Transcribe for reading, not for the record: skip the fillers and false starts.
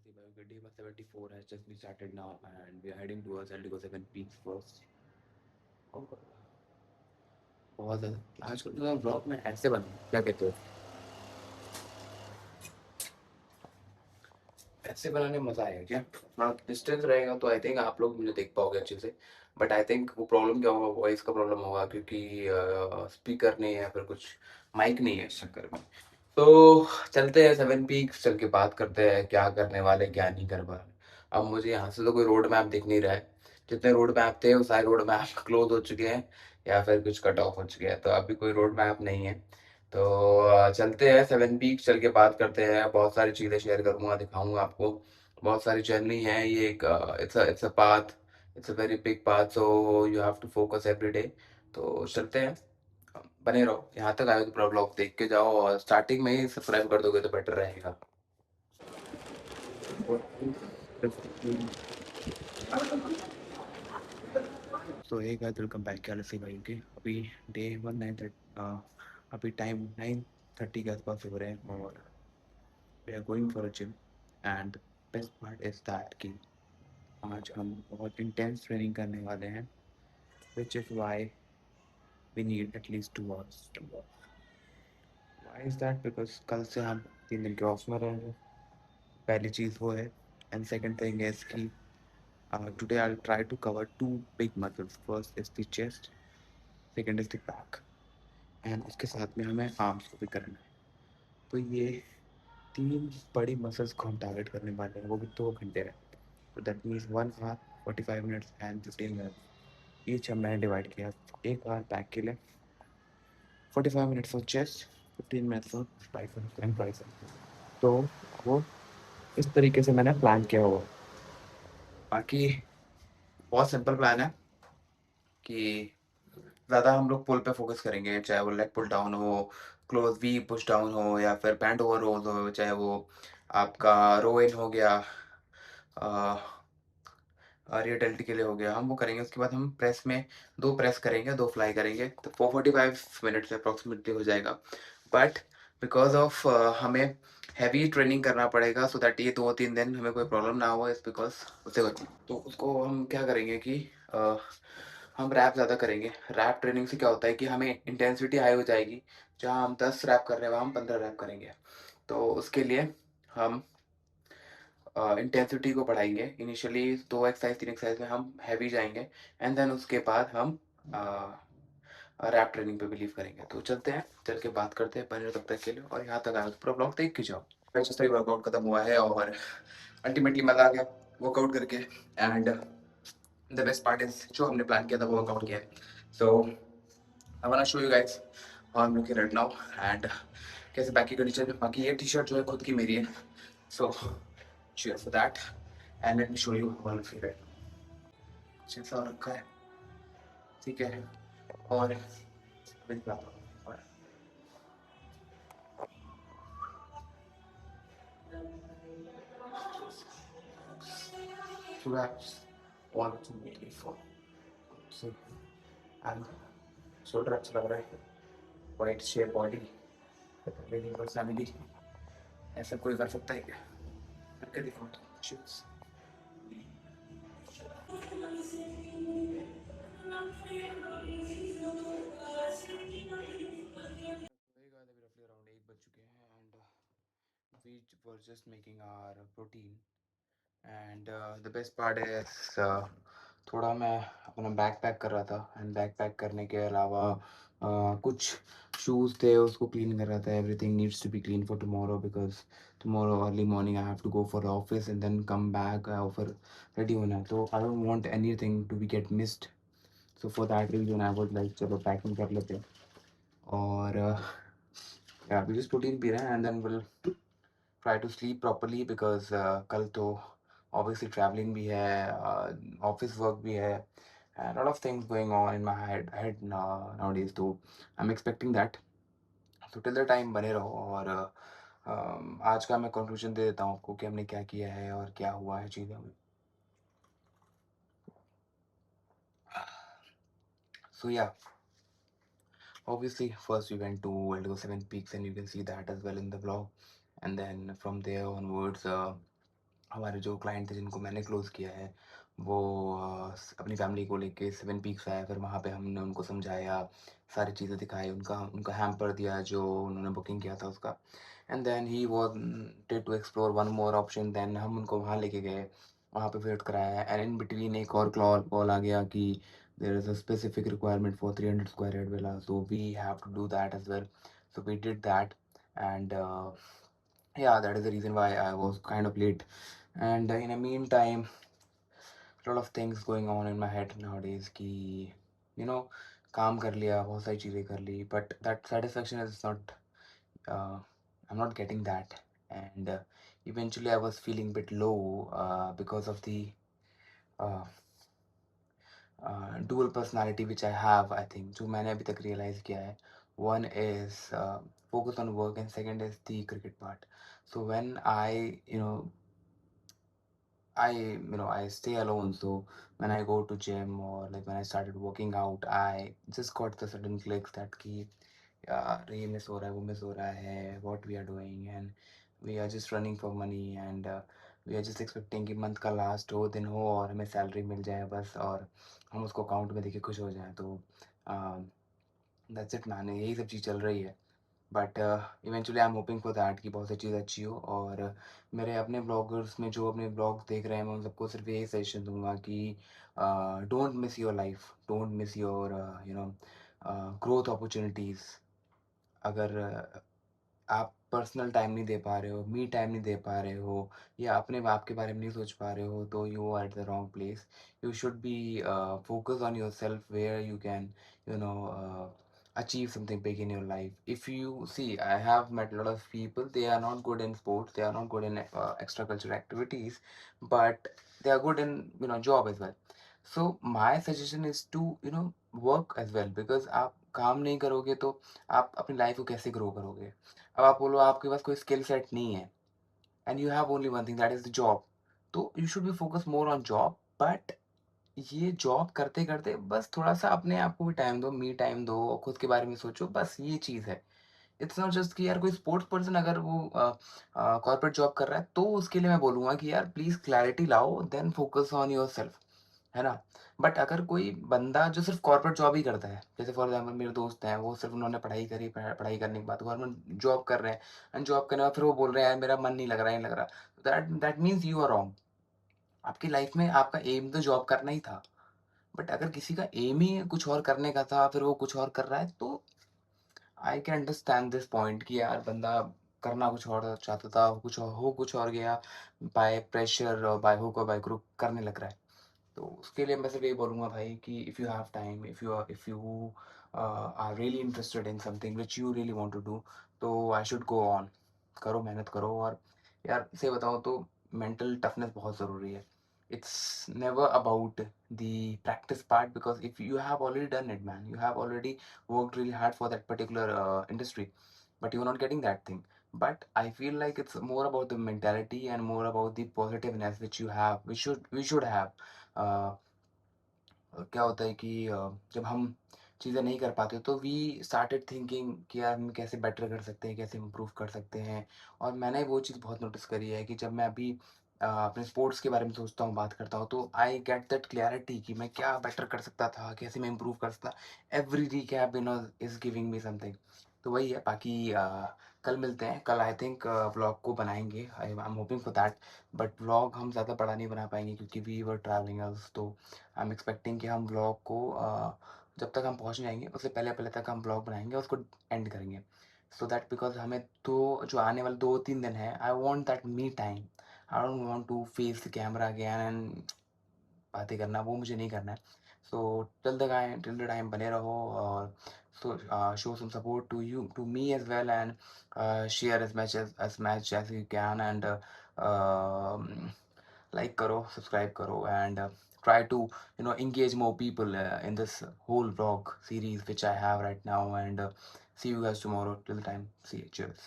Day number 74 has just been started now, and we are heading towards Indigo 7 Peaks first. और बहुत ज़्यादा आजकल तो ब्लॉग में ऐसे बना क्या कहते हो ऐसे बनाने में मज़ा आएगा क्या? थोड़ा डिस्टेंस रहेगा तो आई थिंक आप लोग मुझे देख पाओगे अच्छे से। बट आई थिंक वो प्रॉब्लम क्या होगा, वॉइस का प्रॉब्लम होगा क्योंकि स्पीकर नहीं है या फिर कुछ माइक नहीं है इस चक्कर में। तो चलते हैं 7 पीक्स, चल के बात करते हैं क्या करने वाले क्या नहीं कर पा रहे। अब मुझे यहाँ से तो कोई रोड मैप दिख नहीं रहा है। जितने रोड मैप थे वो सारे रोड मैप क्लोज हो चुके हैं या फिर कुछ कट ऑफ हो चुके हैं, तो अभी कोई रोड मैप नहीं है। तो चलते हैं 7 पीक, चल के बात करते हैं। बहुत सारी चीज़ें शेयर करूँगा, दिखाऊंगा आपको। बहुत सारी जर्नी है ये। एक it's a path, it's a very big path, so you have to focus every day. तो चलते हैं, बने रहो। यहाँ तक आए तो पूरा ब्लॉग देख के जाओ और स्टार्टिंग में ही सब्सक्राइब कर दोगे तो बेटर रहेगा। सो हे गाइस, वेलकम बैक के आलसी भाई के। अभी डे 19, अभी टाइम 9:30 के आसपास हो रहे हैं और we are going for a gym. And best part is that कि आज हम बहुत इंटेंस ट्रेनिंग करने वाले हैं, which is why we need at least 2 hours to work. Why is that? Because कल से हम 3 दिन के ऑफ में रहेंगे, पहली चीज़ वो है। एंड सेकेंड थिंग इज कि today I'll try to cover two big muscles. First is the chest, second is the back, and उसके साथ में हमें आर्म्स को भी करना है। तो ये 3 बड़ी मसल्स को हम टारगेट करने वाले हैं, वो भी 2 घंटे में। तो that means 1 hour 45 minutes and 15 minutes each हम मैंने डिवाइड किया। 1 आवर बैक के लिए, 45 minutes for chest, 15 minutes for biceps and triceps. तो वो इस तरीके से मैंने प्लान किया हुआ। बाकी बहुत सिंपल प्लान है कि ज़्यादा हम लोग पुल पे फोकस करेंगे, चाहे वो लेग पुल डाउन हो, क्लोज वी पुश डाउन हो या फिर पैंट ओवर रोज हो, चाहे वो आपका रो इन हो गया, रियटेलिटी के लिए हो गया, हम वो करेंगे। उसके बाद हम प्रेस में 2 प्रेस करेंगे, 2 फ्लाई करेंगे, तो 445 मिनट्स अप्रॉक्सीमेटली हो जाएगा। बट बिकॉज ऑफ हमें हैवी ट्रेनिंग करना पड़ेगा सो दैट ये 2-3 दिन हमें कोई प्रॉब्लम ना हो, इस बिकॉज उसे तो उसको हम क्या करेंगे कि हम रैप ज़्यादा करेंगे। रैप ट्रेनिंग से क्या होता है कि हमें इंटेंसिटी हाई हो जाएगी। जहाँ हम 10 रैप कर रहे हैं वहाँ हम 15 रैप करेंगे। तो उसके लिए हम इंटेंसिटी को बढ़ाएंगे। इनिशियली 2 एक्सरसाइज 3 एक्सरसाइज में हम हैवी जाएंगे एंड देन उसके बाद हम रैप ट्रेनिंग पे बिलीव करेंगे। तो चलते हैं, चल के बात करते हैं, बने रहो तब तक के लिए। और यहाँ तक आए तो पूरा ब्लॉग देख के जाओ। एक्सरसाइज वर्कआउट खत्म हुआ है और अल्टीमेटली मजा आ गया वर्कआउट करके। And the best part is जो हमने प्लान किया था वो वर्कआउट किया है। So I want to show you guys how I am looking right now and कैसे बैक की कंडीशन है। बाकी ये टी शर्ट जो है खुद की मेरी है, सो cheers for that and let me show you one of it। कुछ ऐसा रखा है, ठीक है। और अभी दिखाता हूँ। और straps 1 2 3 4 see and शोल्डर अच्छा लग रहा है, वाइट शेप बॉडी, मेरी पर्सनालिटी। ऐसा कोई कर सकता है क्या? करके दिखाओ तो cheers। अभी रफली अराउंड 1 बज चुके हैं and we were just making our protein and the best part is थोड़ा मैं अपना बैग पैक कर रहा था एंड बैग पैक करने के अलावा कुछ शूज़ थे उसको क्लीन कर रहा था। Everything needs to be clean for tomorrow because tomorrow early morning I have to go for office and then come back और फिर रेडी होना है। तो I don't want anything to be get missed, so for that reason I would like चलो packing कर लेते हैं। और अभी जस्ट प्रोटीन पी रहे हैं and then will try to sleep properly because कल तो obviously traveling भी है, ऑफिस वर्क भी है, and a lot of things going on in my head nowadays, तो I'm expecting that। so till the time बने रहो और आज का मैं कंक्लूजन दे देता हूँ आपको कि हमने क्या किया है और क्या हुआ है चीज़ों में। so yeah, obviously first we went to Indigo 7 Peaks and you can see that as well in the vlog, and then from there onwards हमारे जो क्लाइंट थे जिनको मैंने क्लोज़ किया है, वो अपनी फैमिली को लेके 7 पीक्स आए, फिर वहाँ पे हमने उनको समझाया, सारी चीज़ें दिखाई, उनका उनका हैम्पर दिया जो उन्होंने बुकिंग किया था उसका। And then he wanted to explore one more option, then हम उनको वहाँ लेके गए, वहाँ पे वेट कराया एंड इन बिटवीन एक और कॉल आ गया कि there is a specific requirement for 300 square yard villa, so we have to do that as well. So we did that and yeah, that is the reason why I was kind of late. And in the meantime, a lot of things going on in my head nowadays कि you know काम कर लिया, बहुत सारी चीज़ें कर ली, but that satisfaction is not uh, I'm not getting that. And eventually I was feeling a bit low because of the uh, dual personality which I have, I think, जो मैंने अभी तक realize किया है. One is focus on work and second is the cricket part. So when I stay alone. So when I go to gym or like when I started working out, I just got the sudden clicks that कि यार ये miss हो रहा है, वो miss हो रहा है, what we are doing and we are just running for money and we are just expecting कि मंथ का लास्ट हो दिन हो और हमें सैलरी मिल जाए बस और हम उसको अकाउंट में देखे खुश हो जाएं। तो दैट्स इट मैन, यही सब चीज़ चल रही है। But eventually I am hoping for that कि बहुत सी चीज़ अच्छी हो। और मेरे अपने ब्लॉगर्स में जो अपने ब्लॉग्स देख रहे हैं, मैं उन सबको सिर्फ यही सजेशन दूंगा कि don't miss your life, don't miss your growth opportunities. अगर आप पर्सनल टाइम नहीं दे पा रहे हो, मी टाइम नहीं दे पा रहे हो या अपने आप के बारे में नहीं सोच पा रहे हो, तो you are at the wrong place. You should be focus on yourself where you can you know achieve something big in your life. If you see, I have met a lot of people, they are not good in sports, they are not good in extracurricular activities, but they are good in job as well. So my suggestion is to work as well, because आप काम नहीं करोगे तो आप अपनी life को कैसे grow करोगे? अब आप बोलो आपके पास कोई स्किल सेट नहीं है and you have only one thing that is the job, तो you should be focus more on job. But ये जॉब करते-करते बस थोड़ा-सा अपने आप को भी टाइम दो, मी टाइम दो और खुद के बारे में सोचो, बस ये चीज़ है। इट्स नॉट जस्ट कि यार कोई स्पोर्ट्स पर्सन अगर वो कॉर्पोरेट जॉब कर रहा है, तो उसके लिए मैं बोलूँगा कि यार प्लीज़ क्लैरिटी लाओ, देन फोकस ऑन योरसेल्फ, है ना? बट अगर कोई बंदा जो सिर्फ़ कॉर्पोरेट जॉब ही करता है, जैसे फॉर एग्ज़ाम्पल मेरे दोस्त हैं, वो सिर्फ़ उन्होंने पढ़ाई करी, पढ़ाई करने के बाद गवर्नमेंट जॉब कर रहे हैं एंड जॉब करने के बाद फिर वो बोल रहे हैं यार मेरा मन नहीं लग रहा है, नहीं लग रहा। That that means you are wrong. आपकी लाइफ़ में आपका एम तो जॉब करना ही था, बट अगर किसी का एम ही कुछ और करने का था, फिर वो कुछ और कर रहा है, तो I can understand this point कि यार बंदा करना कुछ और चाहता था, कुछ और गया, बाय प्रेशर और बाय हुक और बाय क्रुक करने लग रहा है। तो उसके लिए मैं सिर्फ यही बोलूँगा भाई कि if you have time, if you are really interested in something which you really want to do, तो आई शुड गो ऑन। करो, मेहनत करो। और यार सही बताऊँ तो मेंटल टफनेस बहुत ज़रूरी है। It's never about the practice part, because if you have already done it man, you have already worked really hard for that particular industry, but you're not getting that thing. But I feel like it's more about the mentality and more about the positiveness which you have, we should have. uh, क्या होता है कि जब हम चीज़ें नहीं कर पाते तो वी स्टार्टेड थिंकिंग कि यार हम कैसे बेटर कर सकते हैं, कैसे इम्प्रूव कर सकते हैं। और मैंने वो चीज़ बहुत नोटिस करी है कि जब मैं अभी अपने स्पोर्ट्स के बारे में सोचता हूँ, बात करता हूँ, तो आई गेट दैट क्लैरिटी कि मैं क्या बेटर कर सकता था, कैसे मैं इम्प्रूव कर सकता। Every recap is giving me something. तो वही है। बाकी कल मिलते हैं। कल आई थिंक व्लॉग को बनाएंगे, I am hoping for that. But vlog हम ज़्यादा बड़ा नहीं बना पाएंगे क्योंकि वी वर ट्रैवलिंग, तो आई एम एक्सपेक्टिंग कि हम व्लॉग को जब तक हम पहुँच जाएँगे उससे पहले-पहले तक हम व्लॉग बनाएँगे और उसको एंड करेंगे। सो दैट बिकॉज़ हमें तो जो आने वाले 2-3 दिन हैं, I want that me time. I don't want to face the camera again and बातें करना, वो मुझे नहीं करना है। सो टिल द टाइम बने रहो और show some support to you, to me as well and share as you can and like करो, सब्सक्राइब करो and try to engage more people in this whole vlog series which I have right now, and see you guys tomorrow. Till the time, see you, cheers.